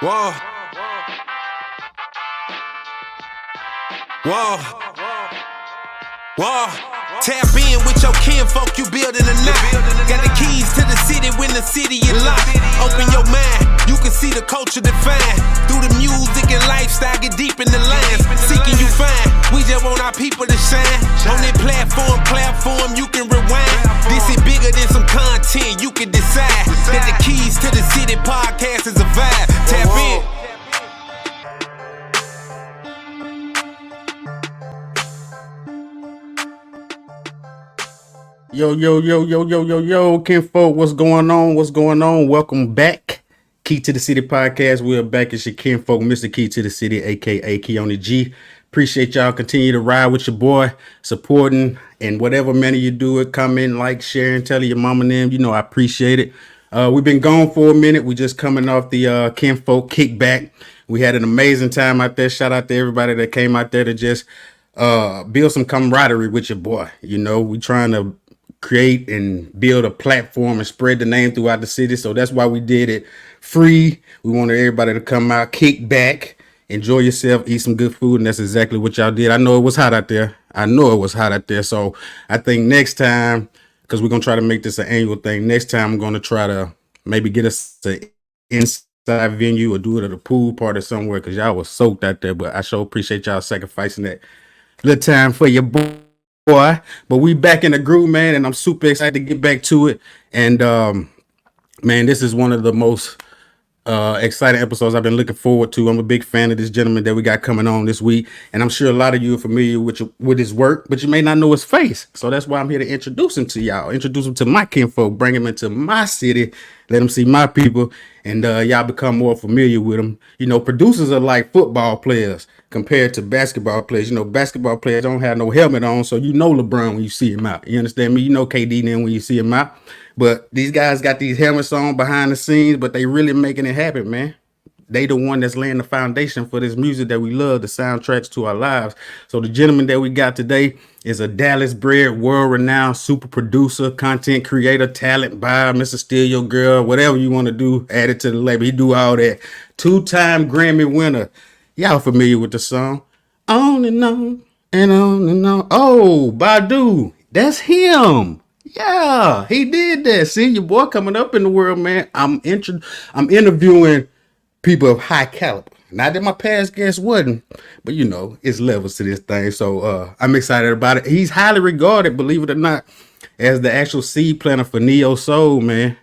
Whoa. Whoa. Whoa. Tap in with your kinfolk, you building a night. Got the keys to the city when the city is locked. Open your mind, you can see the culture defined. Through the music and lifestyle, get deep in the lines. Seeking you find, we just want our people to shine. On that platform, you can rewind. This is bigger than some content, you can decide. That the keys to the city podcast is a vibe. Tap in. Yo, kinfolk, what's going on? What's going on? Welcome back. Key to the City podcast. We're back. It's your kinfolk, Mr. Key to the City, aka Key on the G. Appreciate y'all. Continue to ride with your boy, supporting in whatever manner you do it. Comment, like, sharing, telling your mama and them. You know, I appreciate it. We've been gone for a minute. We just coming off the kinfolk kickback. We had an amazing time out there. Shout out to everybody that came out there to just build some camaraderie with your boy. You know, we trying to create and build a platform and spread the name throughout the city. So that's why we did it free. We wanted everybody to come out, kick back, enjoy yourself, eat some good food. And that's exactly what y'all did. I know it was hot out there. So I think next time, because we're going to try to make this an annual thing, next time I'm going to try to maybe get us an inside venue or do it at a pool party somewhere, because y'all was soaked out there. But I sure appreciate y'all sacrificing that little time for your boy. But we back in the groove, man, and I'm super excited to get back to it. And man, this is one of the most exciting episodes I've been looking forward to. I'm a big fan of this gentleman that we got coming on this week, and I'm sure a lot of you are familiar with his work, but you may not know his face. So that's why I'm here to introduce him to y'all, introduce him to my kinfolk, bring him into my city, let him see my people, and y'all become more familiar with him. You know, producers are like football players compared to basketball players. You know, basketball players don't have no helmet on, so you know LeBron when you see him out. You understand me? You know KD then when you see him out. But these guys got these helmets on behind the scenes, but they really making it happen, man. They the one that's laying the foundation for this music that we love, the soundtracks to our lives. So the gentleman that we got today is a Dallas-bred, world-renowned super producer, content creator, talent buyer, Mr. Steal Your Girl, whatever you want to do, add it to the label. He do all that. Two-time Grammy winner. Y'all familiar with the song? On and on and on and on. Oh, Badu, that's him. Yeah, he did that. See, your boy coming up in the world, man. I'm interviewing people of high caliber. Not that my past guest wasn't, but you know, it's levels to this thing. So I'm excited about it. He's highly regarded, believe it or not, as the actual seed planter for Neo Soul, man.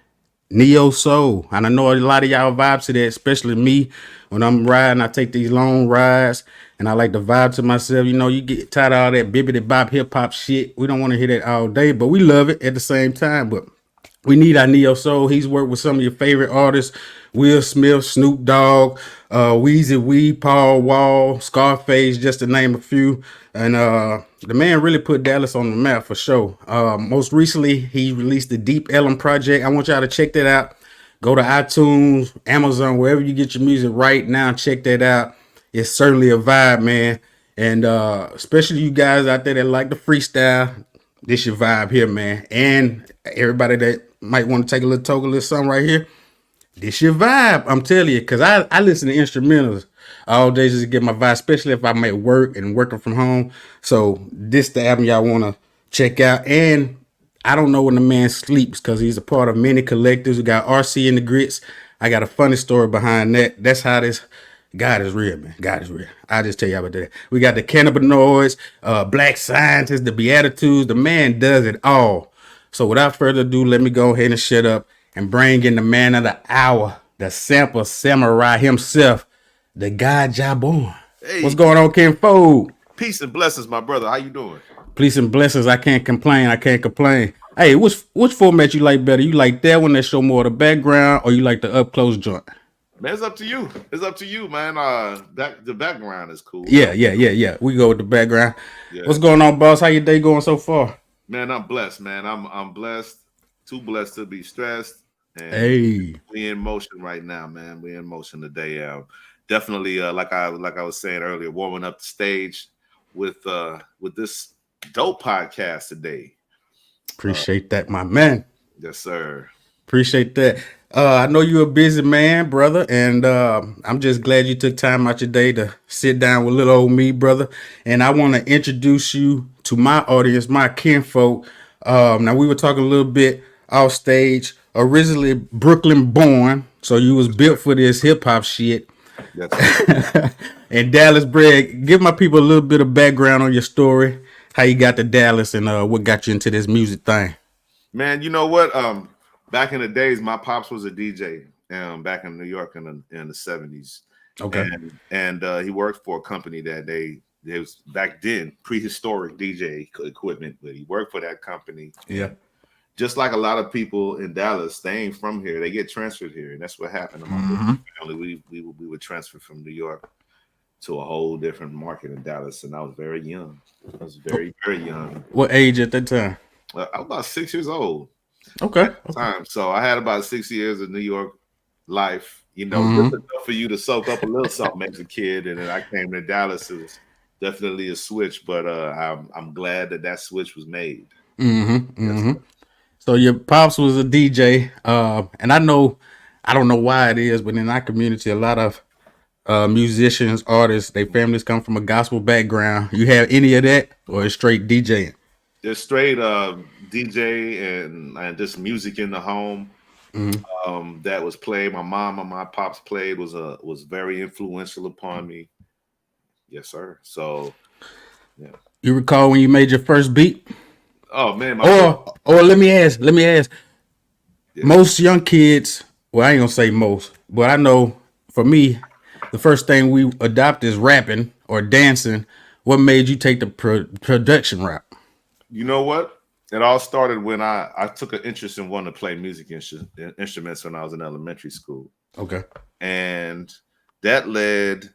Neo Soul. And I know a lot of y'all vibe to that, especially me. When I'm riding, I take these long rides and I like to vibe to myself. You know, you get tired of all that bibbity bop hip hop shit. We don't want to hear that all day, but we love it at the same time. But we need our Neo Soul. He's worked with some of your favorite artists: Will Smith, Snoop Dogg, Weezy Wee, Paul Wall, Scarface, just to name a few. And the man really put Dallas on the map for sure. Most recently, he released the Deep Ellum project. I want y'all to check that out. Go to iTunes, Amazon, wherever you get your music right now. Check that out. It's certainly a vibe, man. And especially you guys out there that like the freestyle, this your vibe here, man. And everybody that might want to take a little something right here, this your vibe. I'm telling you, because I listen to instrumentals all day just to get my vibe, especially if I'm at work and working from home. So this the album y'all want to check out. And I don't know when the man sleeps, because he's a part of many collectives. We got RC and the Grits. I got a funny story behind that. That's how this God is real, man. God is real. I'll just tell you about that. We got the cannabinoids, black scientists, the beatitudes. The man does it all. So without further ado, let me go ahead and shut up and bring in the man of the hour, the sample samurai himself, the guy Jah Born. Hey, what's going on, kinfolk? peace and blessings, my brother. How you doing? Peace and blessings. I can't complain. Hey, which format you like better? You like that one that show more of the background, or you like the up close joint? Man, it's up to you. It's up to you, man. The background is cool. Yeah. We go with the background. Yeah. What's going on, boss? How your day going so far? Man, I'm blessed, man. I'm blessed. Too blessed to be stressed. And Hey, we in motion right now, man. We in motion today. Definitely, like I was saying earlier, warming up the stage with this dope podcast today. appreciate that, my man. Yes, sir. Appreciate that. I know you're a busy man, brother, and I'm just glad you took time out your day to sit down with little old me, brother. And I want to introduce you to my audience, my kinfolk. Now we were talking a little bit off stage. Originally Brooklyn born, so you was built for this hip hop shit. Yes, sir. And Dallas bred. Give my people a little bit of background on your story, how you got to Dallas, and what got you into this music thing. Man, you know what? Back in the days, my pops was a DJ back in New York in the 70s. Okay. And he worked for a company that they was back then prehistoric DJ equipment, but he worked for that company. Yeah. Just like a lot of people in Dallas, they ain't from here. They get transferred here, and that's what happened to my family. We were transferred from New York to a whole different market in Dallas, and I was very young. I was very young. What age at that time? I was about 6 years old. Okay. At the time, so I had about 6 years of New York life. You know, just enough for you to soak up a little something as a kid, and then I came to Dallas. It was definitely a switch, but I'm glad that switch was made. So your pops was a DJ, and I don't know why it is, but in our community, a lot of musicians, artists, their families come from a gospel background. You have any of that, or it's straight DJing? Just straight DJ and just music in the home that was played. My mom and my pops played was very influential upon me. Yes, sir. So, yeah. You recall when you made your first beat? Oh man, Or let me ask. Yeah. Most young kids, well, I ain't gonna say most, but I know for me, the first thing we adopt is rapping or dancing. What made you take the production route? You know what? It all started when I took an interest in wanting to play music instruments when I was in elementary school. Okay. And that led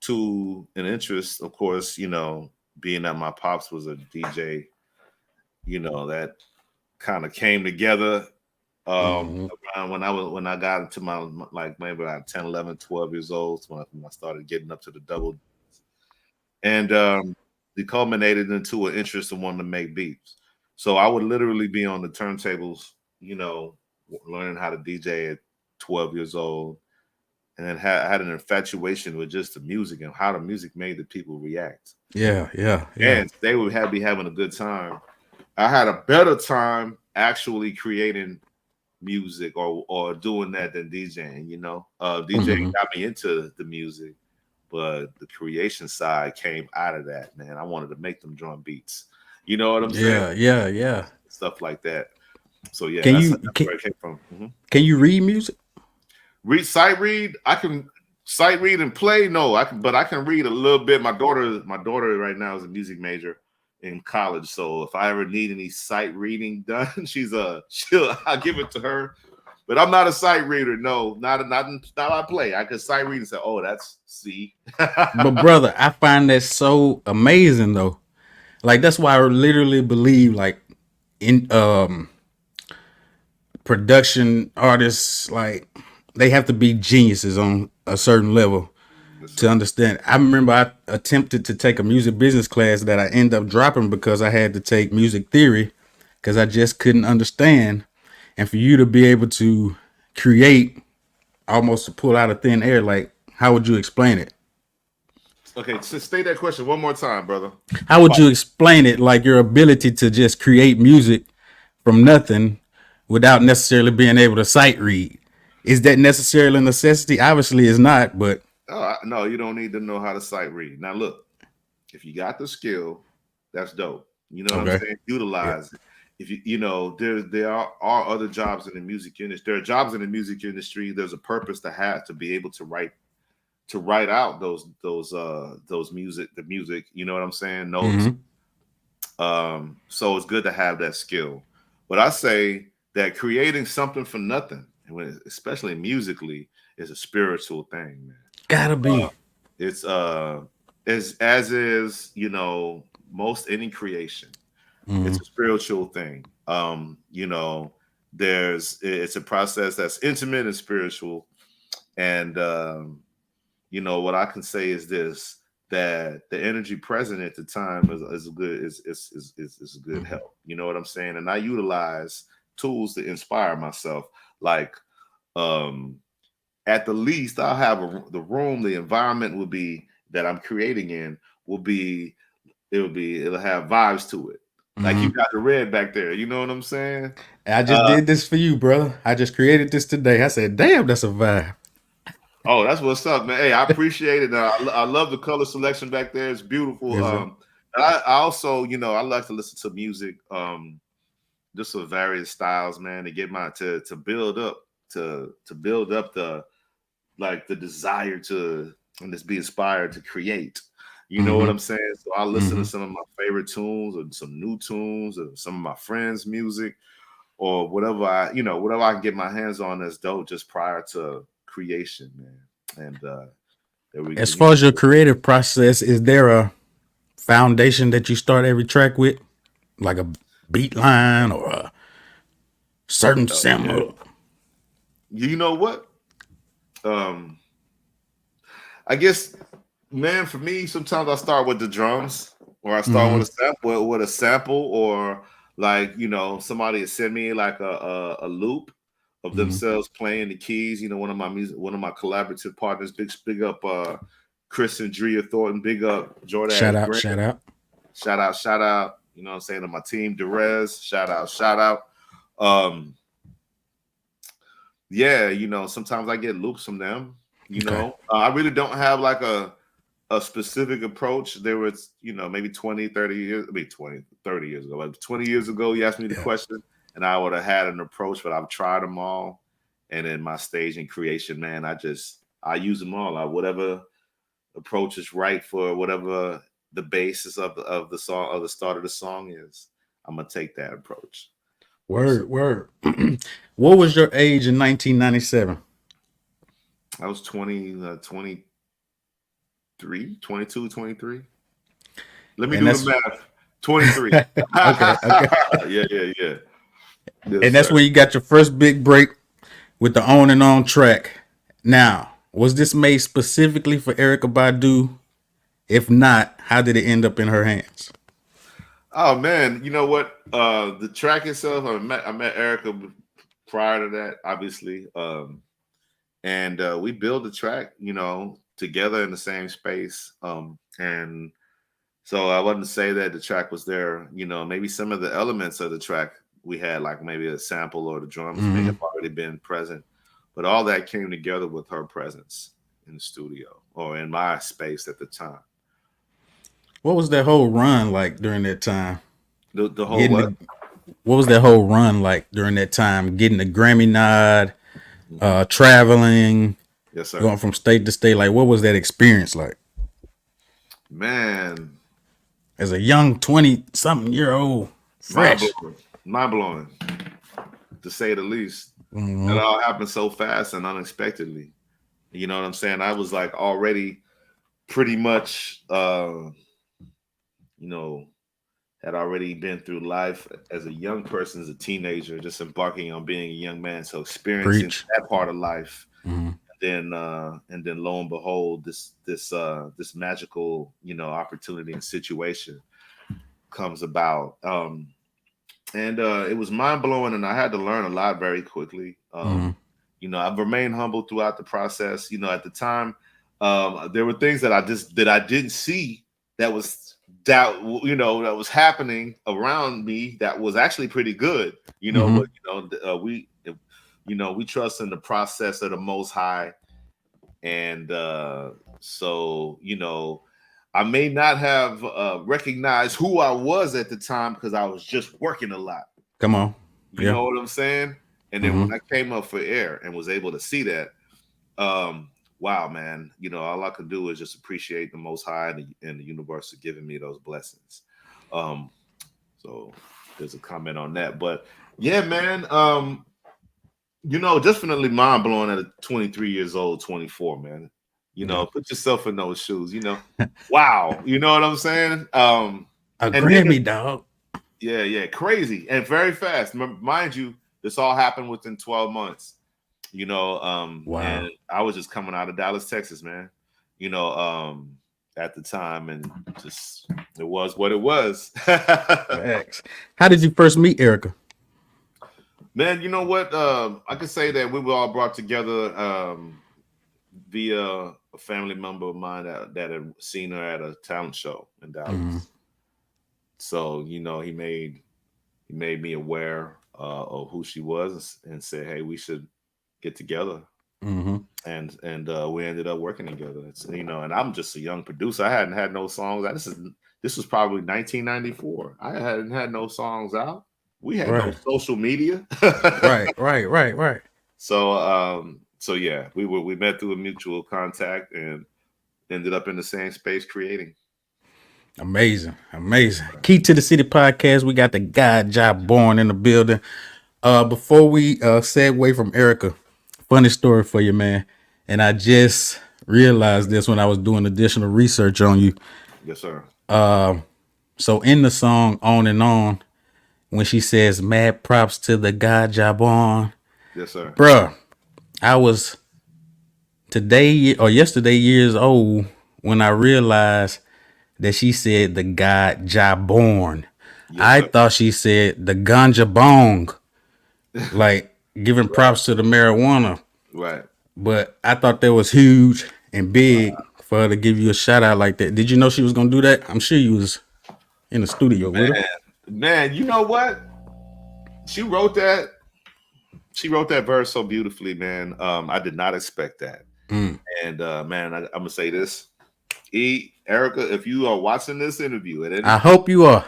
to an interest, of course, you know, being that my pops was a DJ, you know, that kind of came together around when I got into my, like, maybe about 10, 11, 12 years old, when I started getting up to the double. And it culminated into an interest in wanting to make beats. So I would literally be on the turntables, you know, learning how to DJ at 12 years old. And then I had an infatuation with just the music and how the music made the people react. Yeah. And they would be having a good time. I had a better time actually creating music or doing that than DJing, you know. DJing got me into the music, but the creation side came out of that, man. I wanted to make them drum beats. You know what I'm saying? Yeah. Stuff like that. So yeah, that's where it came from. Can you read music? Sight read? I can sight read and play. No, but I can read a little bit. My daughter right now is a music major in college. So if I ever need any sight reading done, I'll give it to her. But I'm not a sight reader. No, not I play. I can sight read and say, oh, that's C. But brother, I find that so amazing though. Like that's why I literally believe like in production artists, like they have to be geniuses on a certain level to understand. I remember I attempted to take a music business class that I ended up dropping because I had to take music theory because I just couldn't understand. And for you to be able to create almost to pull out of thin air, like how would you explain it? Okay, so state that question one more time, brother. How would you explain it? Like your ability to just create music from nothing without necessarily being able to sight read. Is that necessarily a necessity? Obviously it's not, but no, you don't need to know how to sight read. Now look, if you got the skill, that's dope. You know what I'm saying? Utilize it. If you know, there are other jobs in the music industry. There are jobs in the music industry. There's a purpose to be able to write out those music, the music. You know what I'm saying? Notes. So it's good to have that skill. But I say that creating something from nothing, especially musically, is a spiritual thing, man. Gotta be. It's as is, you know, most any creation. It's a spiritual thing. You know, it's a process that's intimate and spiritual. And you know, what I can say is this, that the energy present at the time is a good help. You know what I'm saying? And I utilize tools to inspire myself, like at the least, I'll have the room, the environment will be that I'm creating in it'll have vibes to it. Like you got the red back there, you know what I'm saying? I just did this for you, brother. I just created this today. I said, damn, that's a vibe. Oh, that's what's up, man. Hey, I appreciate it. I love the color selection back there. It's beautiful. Yes, I also, I like to listen to music, just of various styles, man, to get to build up the desire to and just be inspired to create. You know what I'm saying? So I listen to some of my favorite tunes and some new tunes and some of my friends' music or whatever I can get my hands on that's dope just prior to creation, man. And as far as your creative process, is there a foundation that you start every track with? Like a beat line or a certain sample? You know what? I guess, man, for me, sometimes I start with the drums, or I start with a sample, or like somebody has sent me like a loop of themselves playing the keys. One of my collaborative partners, big up Chris and Drea Thornton, big up Jordan. Shout out. You know what I'm saying, to my team, Derez, shout out. Yeah, sometimes I get loops from them. I really don't have like a specific approach. There was, maybe 20, 30 years, 30 years ago, like 20 years ago, you asked me the question and I would have had an approach, but I've tried them all. And in my stage and creation, man, I use them all. Whatever approach is right for whatever the basis of the song, or the start of the song is, I'm going to take that approach. Word. What was your age in 1997? I was 22, 23. Let me do the math. 23. Okay. Yeah. And that's when you got your first big break with the On and On track. Now, was this made specifically for Erykah Badu? If not, how did it end up in her hands? Oh man, you know what? The track itself, I met Erykah prior to that, obviously. And we built the track, together in the same space. And so I wouldn't say that the track was there, maybe some of the elements of the track we had, like maybe a sample or the drums may have already been present, but all that came together with her presence in the studio or in my space at the time. What was that whole run like during that time? The whole what? What was that whole run like during that time? Getting the Grammy nod, traveling, yes, sir. Going from state to state. Like, what was that experience like? Man, as a young 20-something-year-old, fresh, mind blowing, to say the least. It all happened so fast and unexpectedly. You know what I'm saying? I was like already pretty much, had already been through life as a young person, as a teenager, just embarking on being a young man. So experiencing that part of life, and then lo and behold, this magical, opportunity and situation comes about. And it was mind blowing, and I had to learn a lot very quickly. I've remained humble throughout the process. At the time, there were things that I didn't see that was happening around me that was actually pretty good. But we trust in the process of the Most High, and so I may not have recognized who I was at the time because I was just working a lot. Come on. You know what I'm saying? And then when I came up for air and was able to see that, wow, man, all I could do is just appreciate the Most High and the universe for giving me those blessings. So there's a comment on that. But yeah, man, definitely mind blowing at 23 years old, 24, man. Put yourself in those shoes, wow. You know what I'm saying? A Grammy, dog. Yeah, crazy and very fast. Mind you, this all happened within 12 months. Wow. And I was just coming out of Dallas, Texas, man. At the time, and just it was what it was. How did you first meet Erykah? Man, you know what? I could say that we were all brought together via a family member of mine that had seen her at a talent show in Mm-hmm. Dallas. So he made me aware of who she was and said, "Hey, we should get together." Mm-hmm. And we ended up working together. It's, and I'm just a young producer. I hadn't had no songs out. This was probably 1994. I hadn't had no songs out. We had no Right. social media. Right. Right. Right. Right. So yeah, we met through a mutual contact and ended up in the same space creating. Amazing. Amazing. Key to the City podcast. We got the guy Jah Born in the building. Before we segue from Erica, funny story for you, man. And I just realized this when I was doing additional research on you. Yes, sir. So in the song On and On, when she says mad props to the guy Jah Born, Yes, sir. bruh, I was today or yesterday years old when I realized that she said the God Jah Born. Yes, I sir. thought she said the ganja bong, like giving Right. props to the marijuana. Right. But I thought that was huge and big for her to give you a shout out like that. Did you know she was gonna do that? I'm sure you was in the studio with her. Man, you know what? She wrote that. She wrote that verse so beautifully, man. I did not expect that. Mm. And man, I'm gonna say this. Erica, if you are watching this interview at any I hope you are.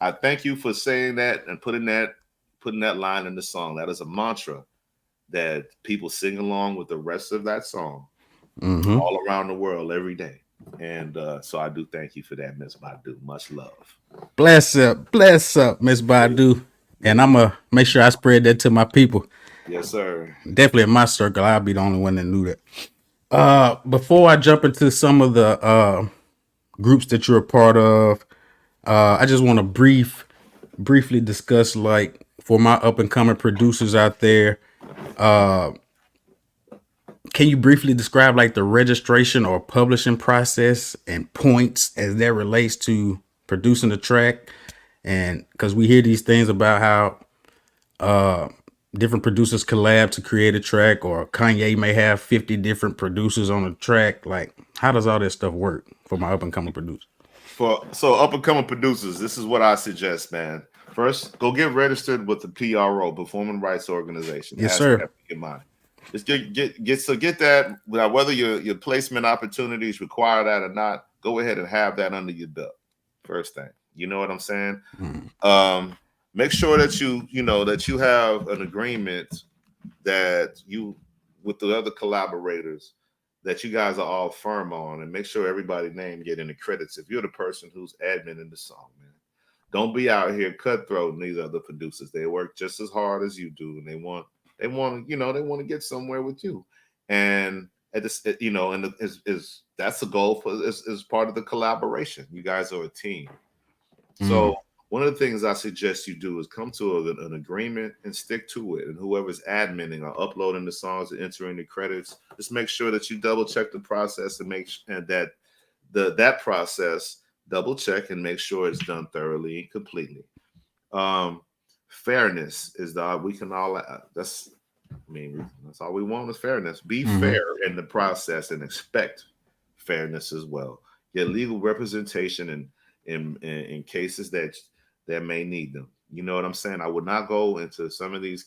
I thank you for saying that and putting that line in the song. That is a mantra that people sing along with the rest of that song Mm-hmm. all around the world every day. And so I do thank you for that, Miss Badu. Much love. Bless up, Miss Badu. And I'm gonna make sure I spread that to my people. Yes, sir. Definitely in my circle, I'll be the only one that knew that. Before I jump into some of the groups that you're a part of, I just want to briefly discuss, like, for my up and coming producers out there. Can you briefly describe like the registration or publishing process and points as that relates to producing the track? And because we hear these things about how different producers collab to create a track, or Kanye may have 50 different producers on a track. Like, how does all that stuff work for my up and coming producer? So up and coming producers, this is what I suggest, man. First, go get registered with the PRO, Performing Rights Organization. Yes, Ask sir. that in your mind. Just get that. Whether your placement opportunities require that or not, go ahead and have that under your belt. First thing, you know what I'm saying. Make sure that you have an agreement that you with the other collaborators that you guys are all firm on, and make sure everybody's name get in the credits. If you're the person who's admin in the song, man, don't be out here cutthroat these other producers. They work just as hard as you do, and they want to get somewhere with you. And at this, and is that's the goal for is part of the collaboration. You guys are a team. So one of the things I suggest you do is come to an agreement and stick to it. And whoever's adminning or uploading the songs and entering the credits, just make sure that you double check the process and that that process double check and make sure it's done thoroughly and completely. Fairness is we can all that's all we want is fairness. Be fair in the process and expect fairness as well. Get legal representation in cases that may need them. You know what I'm saying? I would not go into some of these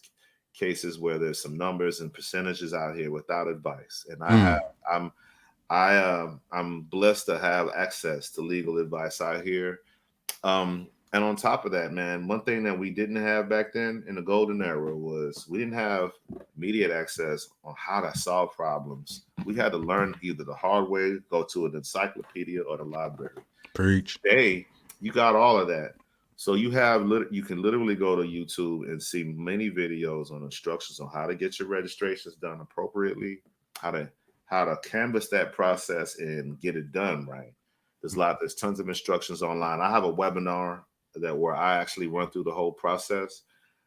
cases where there's some numbers and percentages out here without advice. And I'm blessed to have access to legal advice out here. And on top of that, man, one thing that we didn't have back then in the golden era was we didn't have immediate access on how to solve problems. We had to learn either the hard way, go to an encyclopedia or the library. Preach. Today, you got all of that. So you can literally go to YouTube and see many videos on instructions on how to get your registrations done appropriately, how to canvas that process and get it done right. There's tons of instructions online. I have a webinar where I actually run through the whole process.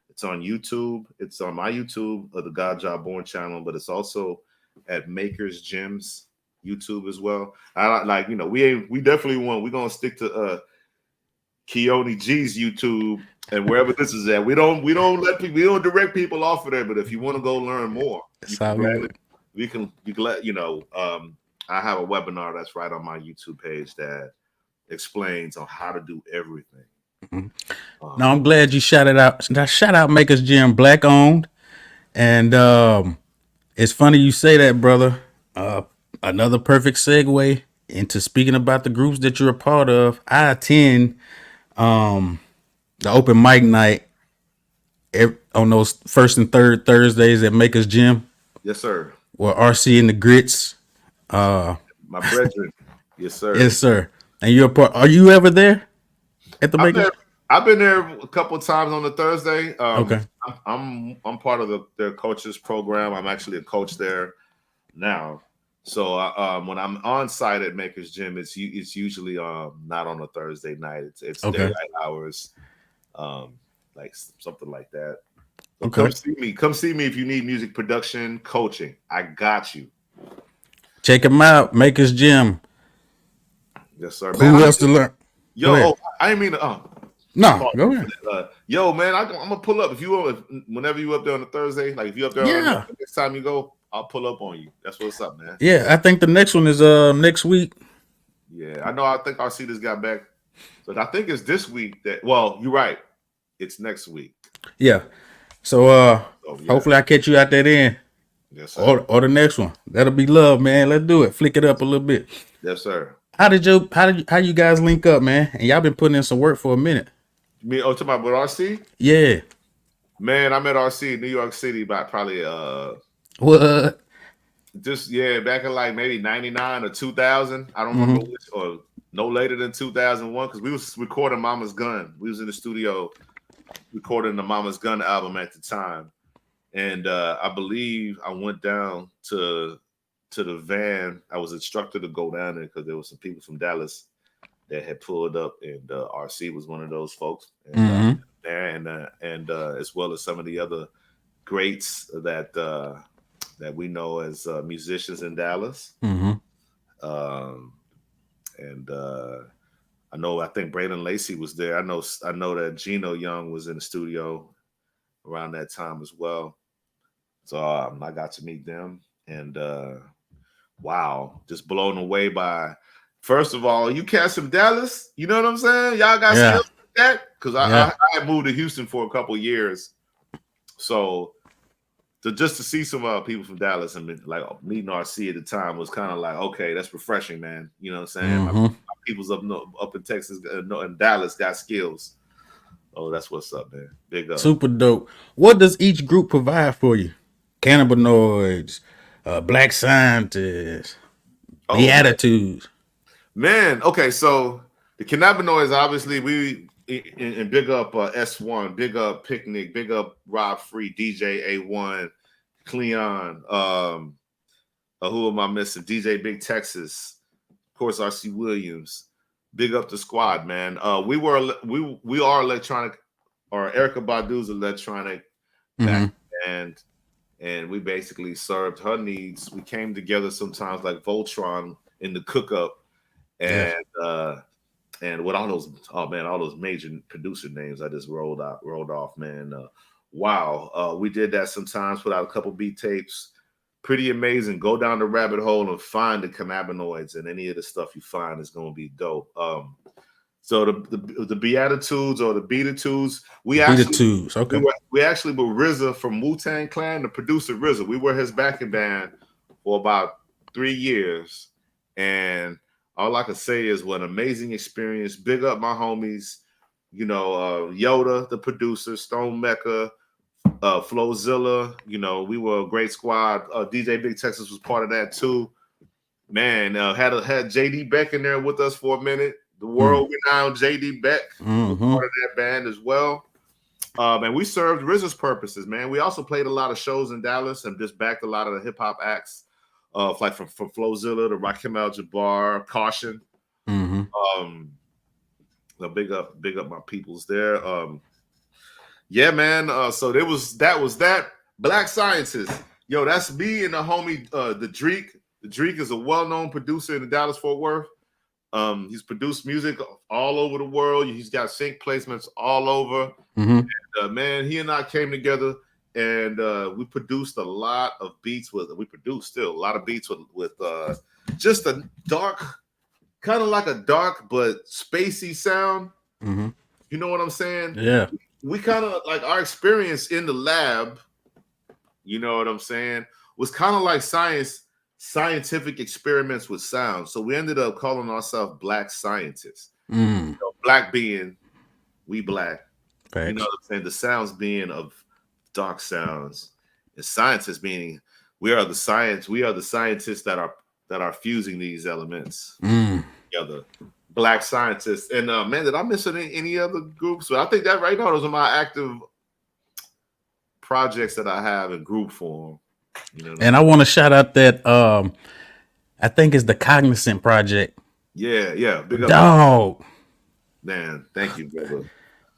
It's on YouTube. It's on my YouTube of the Jah Born channel, but it's also at Makers Gyms YouTube as well. We definitely we're gonna stick to Keone G's YouTube And wherever this is at, we don't direct people off of there. But if you want to go learn more, It's all good. you can let I have a webinar that's right on my YouTube page that explains on how to do everything. Now I'm glad you shouted out. Shout out Makers Gym, Black owned, and it's funny you say that, brother. Another perfect segue into speaking about the groups that you're a part of. I attend the open mic night on those first and third Thursdays at Makers Gym. Yes, sir. Well, RC and the Grits. My brethren. Yes, sir. Yes, sir. And you're a part. Are you ever there at the Makers? I've been there a couple of times on the Thursday. Okay. I'm part of their coaches program. I'm actually a coach there now. So when I'm on site at Makers Gym, it's usually not on a Thursday night. It's daylight hours, like something like that. So okay. Come see me if you need music production coaching. I got you. Check them out, Makers Gym. Yes, sir. Man, who else to learn? Yo, I didn't mean to. No, go ahead. Yo, man, I'm gonna pull up whenever you up there on a Thursday. Like if you up there, next time you go, I'll pull up on you. That's what's up, man. Yeah, I think the next one is next week. Yeah, I know. I think RC just got back, but I think it's this week. Well, you're right. It's next week. Yeah. So hopefully I catch you out there then. Yes, sir. Or the next one. That'll be love, man. Let's do it. Flick it up a little bit. Yes, sir. How you guys link up, man? And y'all been putting in some work for a minute. Talking about with RC? Yeah. Man, I met RC in New York City about probably what? Just back in like maybe 99 or 2000. I don't remember which, or no later than 2001, because we was recording Mama's Gun. We was in the studio recording the Mama's Gun album at the time. And I believe I went down to the van. I was instructed to go down there because there were some people from Dallas that had pulled up, and RC was one of those folks. And and as well as some of the other greats that we know as musicians in Dallas. I think Braden Lacey was there. I know that Gino Young was in the studio around that time as well. So I got to meet them, and wow, just blown away by. First of all, you cats from Dallas, you know what I'm saying? Y'all got skills like that? Because I had moved to Houston for a couple of years, so just to see some people from Dallas and like meeting RC at the time was kind of like, okay, that's refreshing, man. You know what I'm saying? My people's up in Texas and Dallas got skills. Oh, that's what's up, man. Big up. Super dope. What does each group provide for you? Cannabinoids, Black Scientists, the Attitudes. Man, okay, so the cannabinoids, obviously, and big up S1, big up Picnic, big up Rob Free, DJ A1, Cleon, who am I missing? DJ Big Texas, of course, RC Williams. Big up the squad, man. We are electronic, or Erykah Badu's electronic back band, and we basically served her needs. We came together sometimes like Voltron in the cook-up. And with all those major producer names I just rolled off, man. Wow. We did that sometimes, put out a couple beat tapes. Pretty amazing. Go down the rabbit hole and find the cannabinoids, and any of the stuff you find is going to be dope. So the Beatitudes or the Beatitudes, we actually were RZA from Wu-Tang Clan, the producer RZA. We were his backing band for about 3 years, and all I can say is what an amazing experience. Big up my homies, Yoda, the producer, Stone Mecca, Flowzilla. We were a great squad. DJ Big Texas was part of that too. Man, had JD Beck in there with us for a minute. The world-renowned JD Beck was part of that band as well. And we served RZA's purposes, man. We also played a lot of shows in Dallas and just backed a lot of the hip-hop acts. Like from Flowzilla to Rakim Al-Jabbar, Caution. Big up my peoples there. Yeah, man. So that was that. Black Scientists. Yo, that's me and the homie the Dreek. The Dreek is a well-known producer in the Dallas-Fort Worth. He's produced music all over the world. He's got sync placements all over. Man, he and I came together and we produced a lot of beats with. We produced still a lot of beats with just a dark, kind of like a dark but spacey sound. You know what I'm saying? Yeah. We kind of like our experience in the lab. You know what I'm saying? Was kind of like scientific experiments with sound. So we ended up calling ourselves Black scientists. You know, black being we black. Facts. You know what I'm saying? The sounds being of dark sounds, and scientists meaning we are the scientists that are fusing these elements together. Black scientists. And man, did I miss any other groups? But I think that right now those are my active projects that I have in group form. You know, and I want to shout out that I think it's the Cognizant Project. Yeah. Big up. Dog. Man, thank you, brother.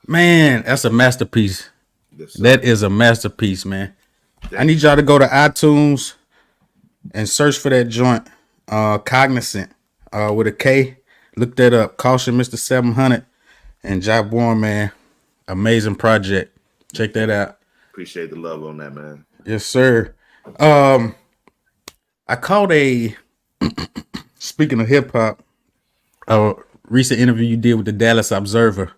Man, that's a masterpiece. Yes, that is a masterpiece, man. Thank I need y'all to go to iTunes and search for that joint, Cognizant, with a K. Look that up. Caution Mr. 700 and Jah Born, man. Amazing project. Check that out. Appreciate the love on that, man. Yes, sir. I caught a speaking of hip hop, a recent interview you did with the Dallas Observer,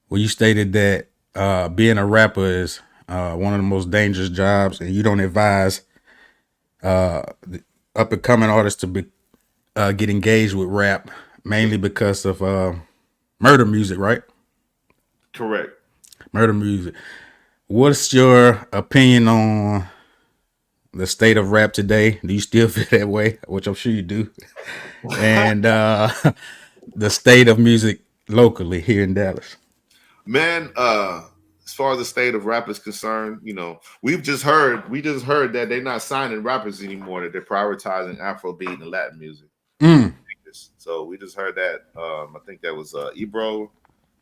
where you stated that being a rapper is one of the most dangerous jobs, and you don't advise the up and coming artists to get engaged with rap, mainly because of murder music, right? Correct. Murder music. What's your opinion on the state of rap today? Do you still feel that way? Which I'm sure you do. And the state of music locally here in Dallas. Man, as far as the state of rap is concerned, you know, we just heard that they're not signing rappers anymore, that they're prioritizing Afrobeat and Latin music. So we just heard that. I think that was Ebro,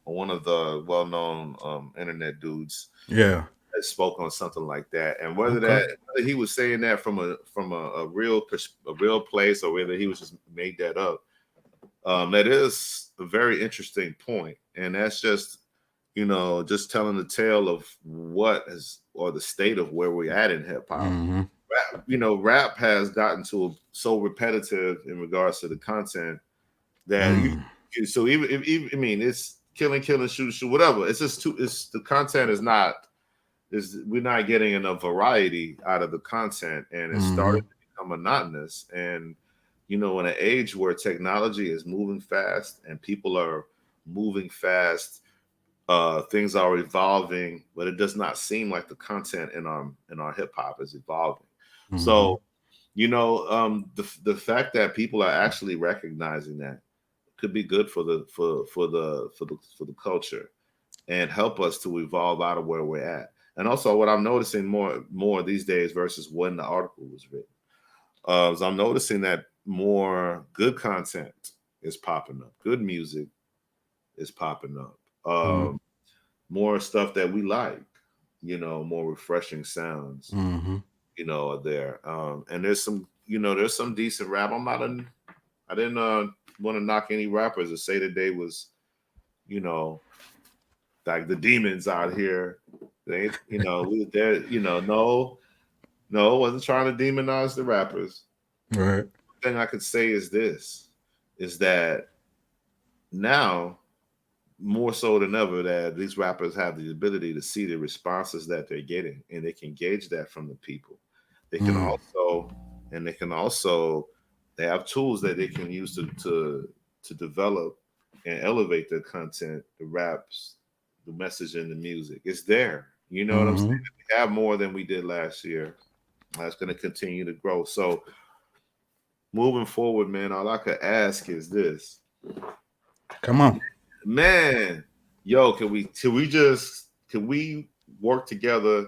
one of the well-known internet dudes. Yeah. That spoke on something like that. And whether he was saying that from a real place or whether he was just made that up, that is a very interesting point. And that's just, you know, just telling the tale of what is, or the state of where we're at in hip hop. Rap, you know, rap has gotten to so repetitive in regards to the content that so even I mean, it's killing, shoot, whatever. It's just the content is not, we're not getting enough variety out of the content, and it started to become monotonous. And you know, in an age where technology is moving fast and people are moving fast, things are evolving, but it does not seem like the content in our hip hop is evolving. So, you know, the fact that people are actually recognizing that could be good for the culture and help us to evolve out of where we're at. And also, what I'm noticing more these days versus when the article was written, is I'm noticing that more good content is popping up, good music is popping up, more stuff that we like, you know, more refreshing sounds, you know, are there. And there's some decent rap. I didn't want to knock any rappers or say that they was, you know, like the demons out here. They, you know, they're, you know, no, wasn't trying to demonize the rappers. Right. The thing I could say is this, is that now more so than ever that these rappers have the ability to see the responses that they're getting, and they can gauge that from the people. They can also they have tools that they can use to develop and elevate the content, the raps, the message, and the music. It's there. You know what I'm saying? We have more than we did last year. That's going to continue to grow. So moving forward, man, all I could ask is this. Come on. Man, yo, can we work together?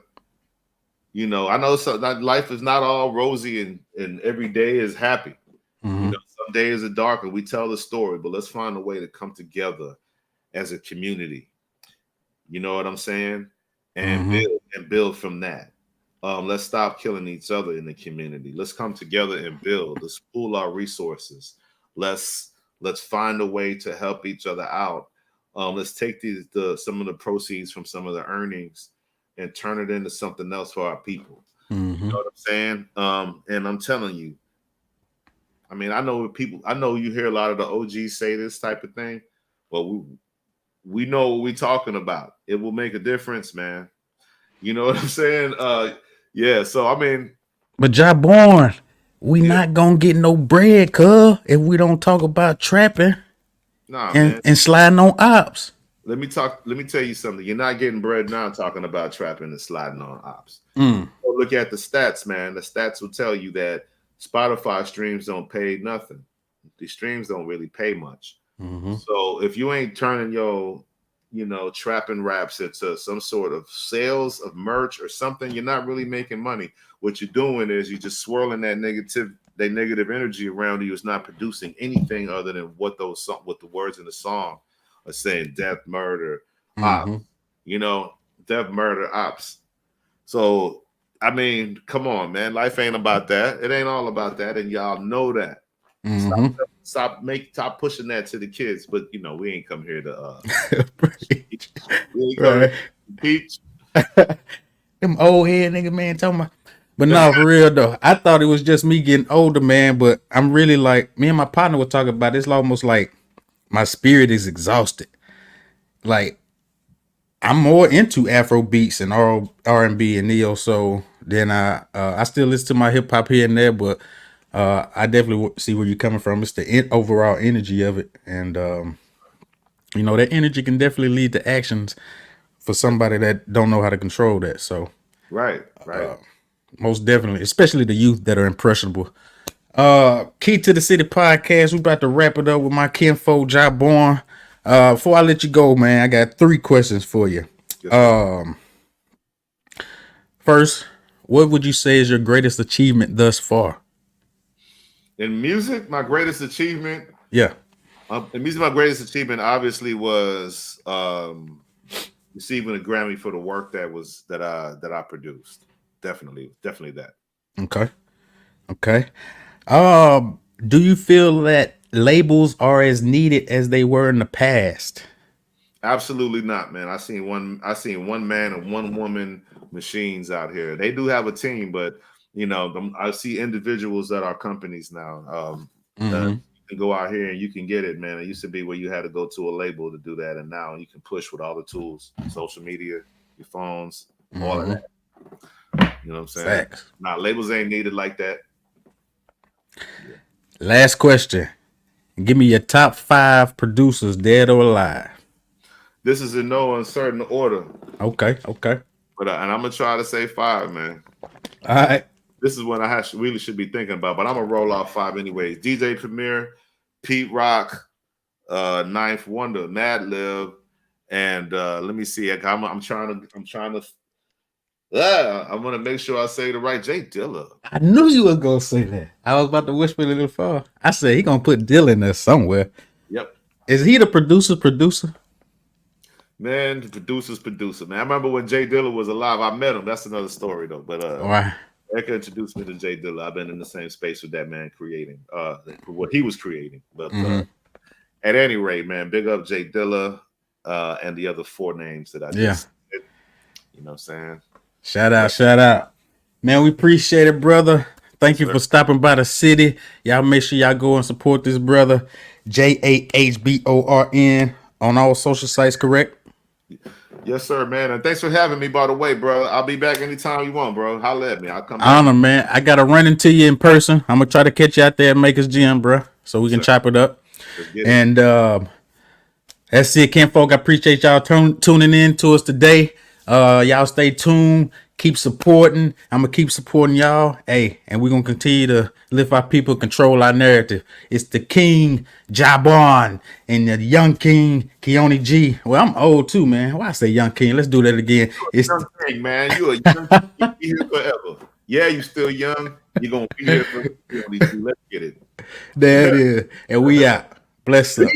You know, I know life is not all rosy and every day is happy. You know, some days are darker. We tell the story, but let's find a way to come together as a community. You know what I'm saying? And build from that. Let's stop killing each other in the community. Let's come together and build. Let's pool our resources. Let's Let's find a way to help each other out. Let's take some of the proceeds from some of the earnings and turn it into something else for our people. You know what I'm saying? And I'm telling you, I mean, I know you hear a lot of the OGs say this type of thing, but we know what we're talking about. It will make a difference, man. You know what I'm saying? Yeah. So I mean, but Jah Born, we not gonna get no bread, cuz, if we don't talk about trapping and sliding on ops. Let me tell you something. You're not getting bread now talking about trapping and sliding on ops. Go look at the stats, man. The stats will tell you that Spotify streams don't pay nothing. The streams don't really pay much. So if you ain't turning your, trapping raps into some sort of sales of merch or something, you're not really making money. What you're doing is you're just swirling that negative energy around you. Is not producing anything other than what the words in the song are saying: death, murder, ops. Death, murder, ops. So I mean, come on, man. Life ain't about that. It ain't all about that, and y'all know that. Stop pushing that to the kids. But we ain't come here to teach. Them old head nigga, man, talking about. But no, for real though, I thought it was just me getting older, man. But I'm really like, me and my partner were talking about it's almost like my spirit is exhausted. Like, I'm more into Afro beats and R&B and neo soul than I still listen to my hip hop here and there, but I definitely see where you're coming from. It's the overall energy of it, and that energy can definitely lead to actions for somebody that don't know how to control that. So right. Most definitely, especially the youth that are impressionable. Key to the City podcast. We about to wrap it up with my kinfolk Jah Born. Before I let you go, man, I got 3 questions for you. First, what would you say is your greatest achievement thus far? In music, my greatest achievement. Yeah. In music, my greatest achievement obviously was receiving a Grammy for the work that I produced. Definitely that. Okay. Do you feel that labels are as needed as they were in the past? Absolutely not, man. I seen one man and one woman machines out here. They do have a team, but I see individuals that are companies now. You can go out here and you can get it, man. It used to be where you had to go to a label to do that, and now you can push with all the tools, social media, your phones, all of that. You know what I'm saying? Facts. Nah, labels ain't needed like that. Yeah. Last question. Give me your top 5 producers, dead or alive. This is in no uncertain order. Okay. But and I'm gonna try to say 5, man. All right. This is what I really should be thinking about, but I'm gonna roll off 5 anyways. DJ Premier, Pete Rock, Ninth Wonder, Madlib, and let me see. I'm trying to. I want to make sure I say the right Jay Dilla. I knew you was gonna say that. I was about to whisper a little far. I said he gonna put Dilla in there somewhere. Yep. Is he the producer? Man, the producer, man. I remember when Jay Dilla was alive. I met him. That's another story though. But Erica introduced me to Jay Dilla. I've been in the same space with that man creating what he was creating. But at any rate, man, big up Jay Dilla and the other 4 names that I just said. You know what I'm saying? Shout out. Man, we appreciate it, brother. Thank you for stopping by the city. Y'all make sure y'all go and support this brother. JAHBORN on all social sites, correct? Yes, sir, man. And thanks for having me, by the way, bro. I'll be back anytime you want, bro. Holla at me. I'll come back. Honor, man. I got to run into you in person. I'm going to try to catch you out there at Maker's Gym, bro, so we can chop it up. And that's it, kinfolk. I appreciate y'all tuning in to us today. Y'all stay tuned. Keep supporting. I'm going to keep supporting y'all. Hey, and we're going to continue to lift our people, control our narrative. It's the King, Jah Born, and the young King, Keone G. Well, I'm old too, man. Why I say young King? Let's do that again. It's young King, man. You a young King. You'll be here forever. Yeah, you still young. You're going to be here forever. Let's get it. There it is. And we out. Bless up.